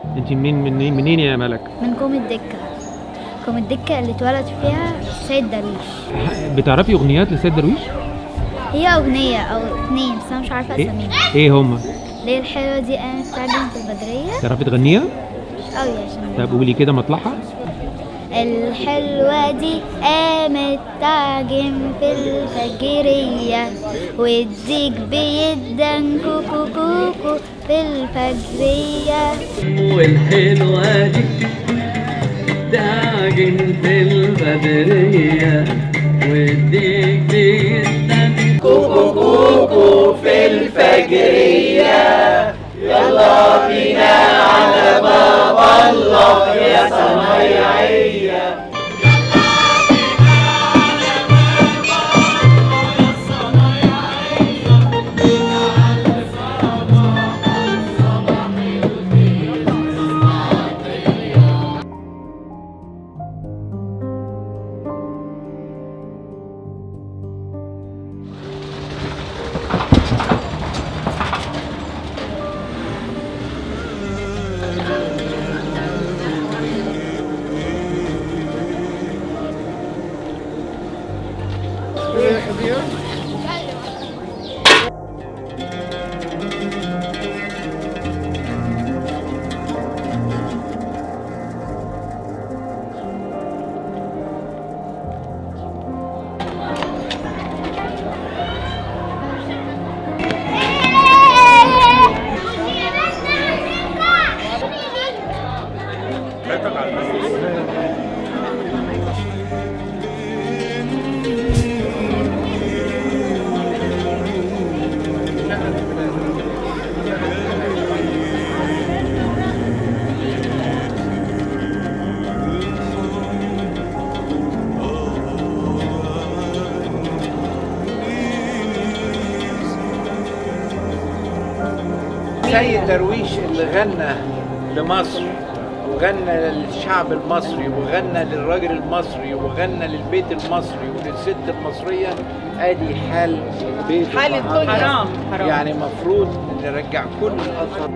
انت منين يا ملك؟ من كوم الدكة. كوم الدكة اللي اتولد فيها سيد درويش. بتعرفي اغنيات لسيد درويش؟ هي أغنية أو اتنين بس أنا مش عارفة أساميهم. ايه هما؟ ليه الحلوة دي قامت تعجن في البدرية. تعرفي تغنيها؟ أوي عشان طب قولي كده مطلعها. الحلوة دي قامت تعجن في الفجرية والديك بيدن كوكو كوكو في الفجرية. والحلوة دي تعجن في البدرية والديك بيدن كوكو كوكو في الفجرية. يلا بينا على باب الله يا صنايعية. سيد درويش اللي غنى لمصر وغنى للشعب المصري وغنى للراجل المصري وغنى للبيت المصري وللست المصرية. ادي حال بيت حال الدنيا. حرام يعني مفروض نرجع كل الاثر.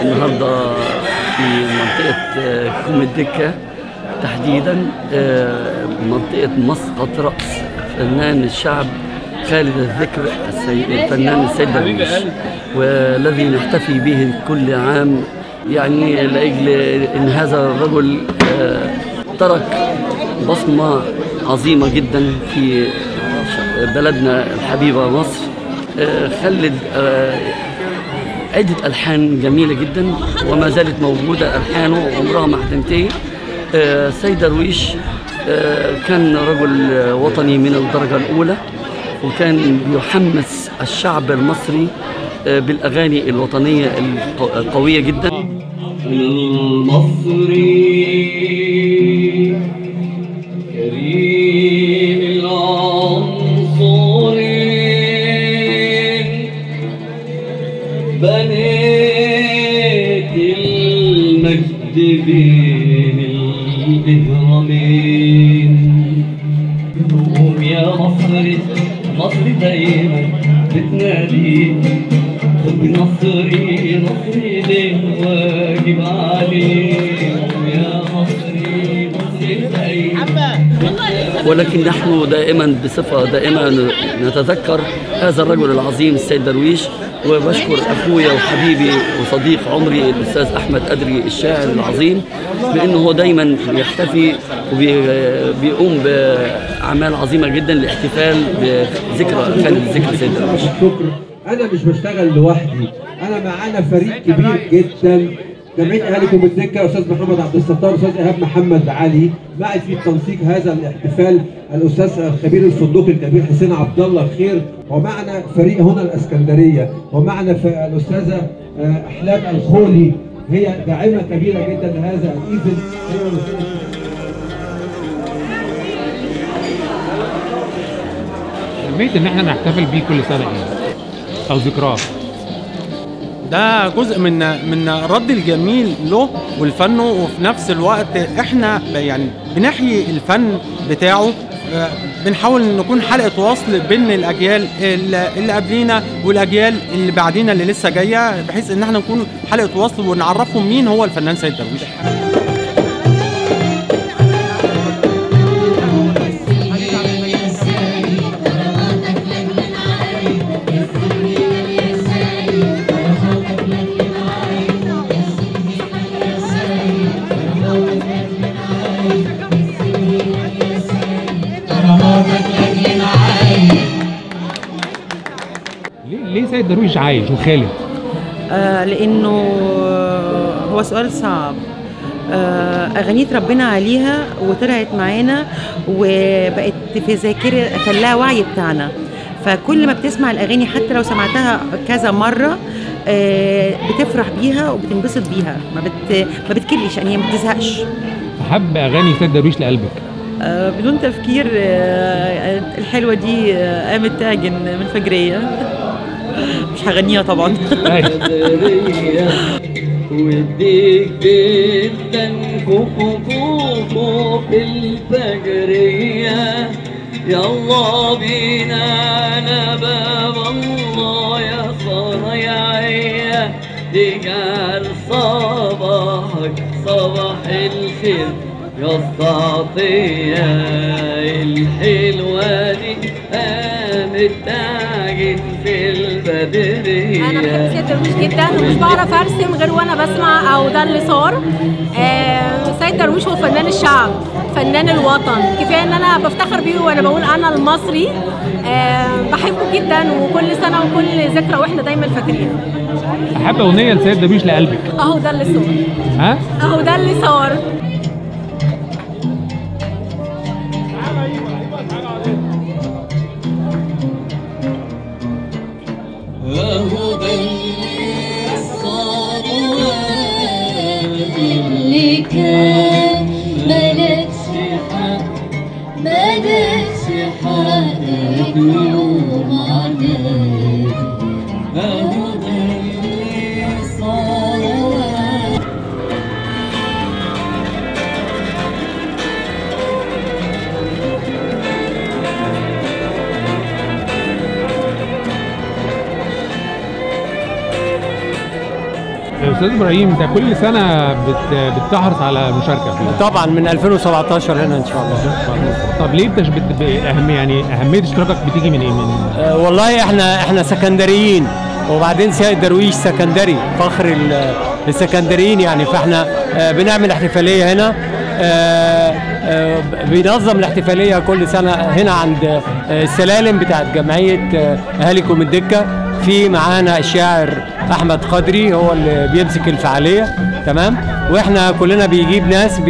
النهارده في منطقة كوم الدكة تحديدا منطقة مسقط رأس فنان الشعب خالد الذكر الفنان السيد درويش، والذي نحتفي به كل عام يعني لأجل أن هذا الرجل ترك بصمة عظيمة جدا في بلدنا الحبيبة مصر. خلد عدة ألحان جميلة جدا وما زالت موجودة ألحانه عمرها ما هتنتهي. سيد درويش كان رجل وطني من الدرجة الأولى، وكان يحمس الشعب المصري بالأغاني الوطنية القوية جدا. المصري كريم العنصري بنيت المجد بين الإهرامين. قوم يا مصر، مصر دايما بتنادي نصري نصري ليه واجب عليه يا مصري مصري دايما. ولكن نحن دائما بصفة دائما نتذكر هذا الرجل العظيم السيد درويش، وبشكر أخويا وحبيبي وصديق عمري الأستاذ أحمد أدري الشاعر العظيم بأنه هو دايما بيحتفي وبيقوم بأعمال عظيمة جدا للاحتفال بذكرى خالد الذكر سيد درويش. أنا مش بشتغل لوحدي، أنا معانا فريق كبير جدا. جمعية أهالي كوم الدكة أستاذ محمد عبد الستار، أستاذ إيهاب محمد علي، معي في تنسيق هذا الاحتفال الأستاذ الخبير الفندقي الكبير حسين عبد الله خير، ومعنا فريق هنا الإسكندرية، ومعنا الأستاذة أحلام الخولي، هي داعمة كبيرة جدا لهذا الإيفنت. حبيت ان احنا نحتفل بيه كل سنه يعني او ذكراه. ده جزء من الرد الجميل له ولفنه، وفي نفس الوقت احنا يعني بنحيي الفن بتاعه، بنحاول نكون حلقة وصل بين الأجيال اللي قبلينا والأجيال اللي بعدينا اللي لسه جاية، بحيث إن احنا نكون حلقة وصل ونعرفهم مين هو الفنان سيد درويش. ليه سيد درويش عايش وخالد؟ لأنه هو سؤال صعب. أغانيه ربنا عليها وطلعت معانا وبقت في ذاكرة خلاها وعي بتاعنا، فكل ما بتسمع الأغاني حتى لو سمعتها كذا مرة بتفرح بيها وبتنبسط بيها، ما بتكلش يعني، ما بتزهقش. أحب أغاني سيد درويش لقلبك؟ بدون تفكير الحلوة دي قامت تعجن من فجرية، مش هغنيها طبعا. وديك جدا كوكو كوكو في الفجرية، يلا بينا على باب الله يا صنايعية، تجعل صباحك صباح الخير يا السطية الحلوة دي قامت تعجن في البدرية. أنا بحب سيد درويش جدا ومش بعرف أرسم غير وأنا بسمع أو ده اللي صار. سيد درويش هو فنان الشعب، فنان الوطن، كفاية إن أنا بفتخر بيه وأنا بقول أنا المصري. بحبه جدا وكل سنة وكل ذكرى وإحنا دايما فاكرين. أحب أغنية لسيد درويش لقلبك؟ أهو ده اللي صار. ها؟ أهو ده اللي صار. أهو ده اللي صار اللي كان ملكش حق يوم عليك. أهو ده اللي صار. أستاذ إبراهيم، أنت كل سنة بتحرص على مشاركة فيها؟ طبعا من 2017 هنا إن شاء الله. طب ليه أهمية اشتراكك بتيجي من إيه؟ والله إحنا سكندريين، وبعدين سيد درويش سكندري، فخر السكندريين يعني، فإحنا بنعمل احتفالية هنا، بينظم الاحتفالية كل سنة هنا عند السلالم بتاعت جمعية أهاليكم الدكة. في معانا الشاعر أحمد قدري هو اللي بيمسك الفعالية، تمام، واحنا كلنا بيجيب ناس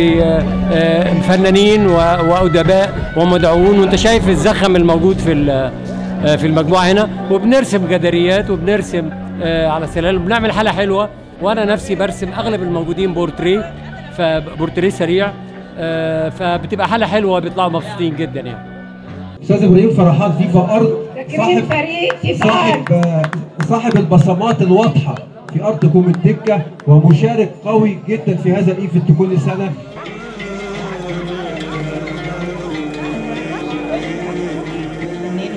فنانين وأدباء ومدعوون، وانت شايف الزخم الموجود في المجموعة هنا، وبنرسم جداريات وبنرسم على السلالم، بنعمل حالة حلوة، وانا نفسي برسم اغلب الموجودين بورتريه سريع، فبتبقى حالة حلوة، بيطلعوا مبسوطين جدا يعني. استاذ ابراهيم فرحات فيفا ارض صاحب البصمات الواضحه في ارضكم الدكه، ومشارك قوي جدا في هذا الايفنت كل سنه.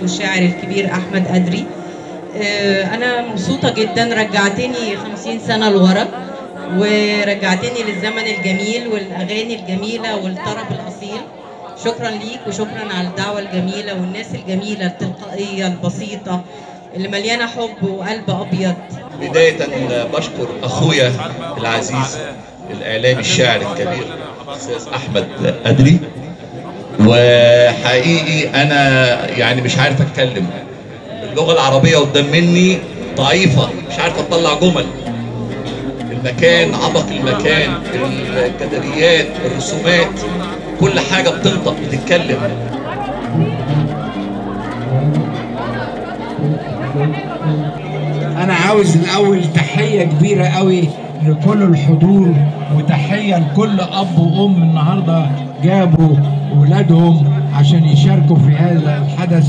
والشاعر الكبير احمد قدري. انا مبسوطه جدا، رجعتني 50 سنه لورا، ورجعتني للزمن الجميل والاغاني الجميله والطرب الاصيل. شكرا ليك وشكرا على الدعوه الجميله والناس الجميله التلقائيه البسيطه اللي مليانه حب وقلب ابيض. بدايه بشكر اخويا العزيز الاعلامي الشاعر الكبير الاستاذ احمد قدري، وحقيقي انا يعني مش عارف اتكلم، اللغه العربيه قدام مني ضعيفه، مش عارف اطلع جمل. المكان، عبق المكان، الجداريات، الرسومات، كل حاجه بتنطق بتتكلم. انا عاوز الاول تحيه كبيره قوي لكل الحضور، وتحيه لكل اب وام النهارده جابوا اولادهم عشان يشاركوا في هذا الحدث.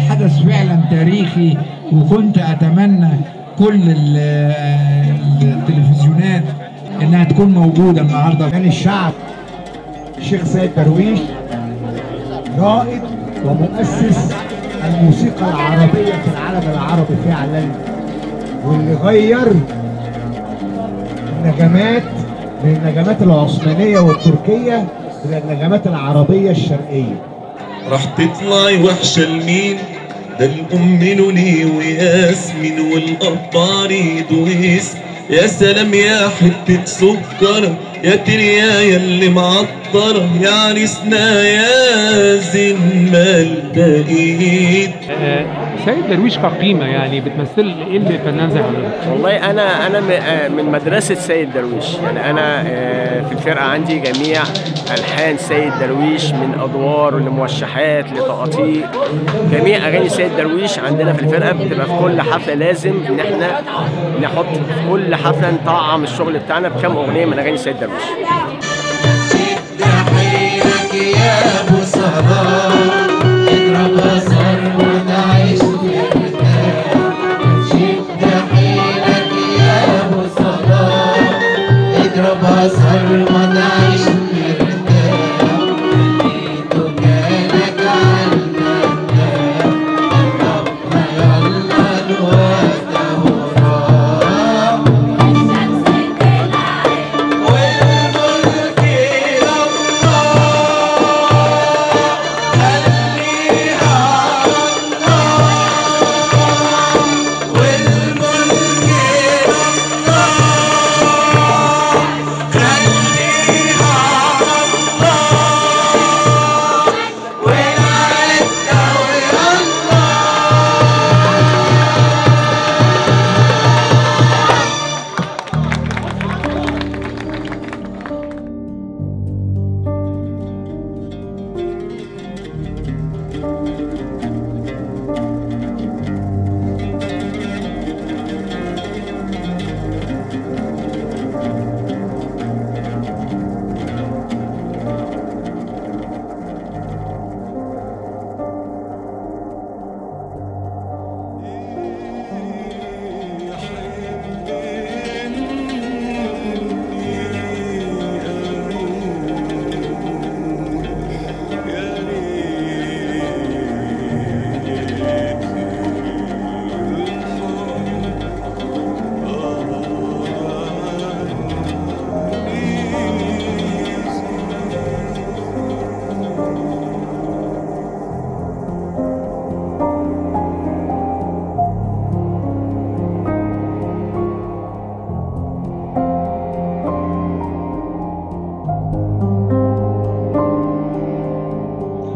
حدث فعلا تاريخي، وكنت اتمنى كل التلفزيونات انها تكون موجوده النهارده. كان الشعب الشيخ سيد درويش رائد ومؤسس الموسيقى العربيه في العالم العربي فعلا، واللي غير النغمات من النغمات العثمانيه والتركيه الى النغمات العربيه الشرقيه. راح تطلعي وحشه لمين؟ ده الام نوني وياسمين والقبار يدويس. يا سلام يا حته سكر يا تريايا اللي معطره يا عريسنا يا زين مالدقيت. سيد درويش كقيمه يعني بتمثل ايه اللي الفنان زي حضرتك؟ والله انا من مدرسه سيد درويش، يعني انا في الفرقه عندي جميع الحان سيد درويش من ادوار لموشحات لتقاطيع. جميع اغاني سيد درويش عندنا في الفرقه بتبقى في كل حفله لازم ان احنا نحط في كل حفله نطعم الشغل بتاعنا بكام اغنيه من اغاني سيد درويش. شد حيلك يا ابو صلاح اضرب بصر وتعيش مرتاح. شد حيلك يا ابو صلاح اضرب بصر وتعيش مرتاح. ايده كانك عالمرتاح ربنا يلا الوقت وراح.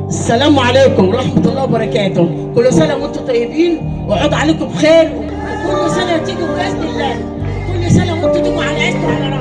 السلام عليكم ورحمة الله وبركاته. كل سنة وانتم طيبين وعود عليكم بخير، وكل سنة تيجوا بإذن الله. كل سنة وانتم تيجوا على عزكم على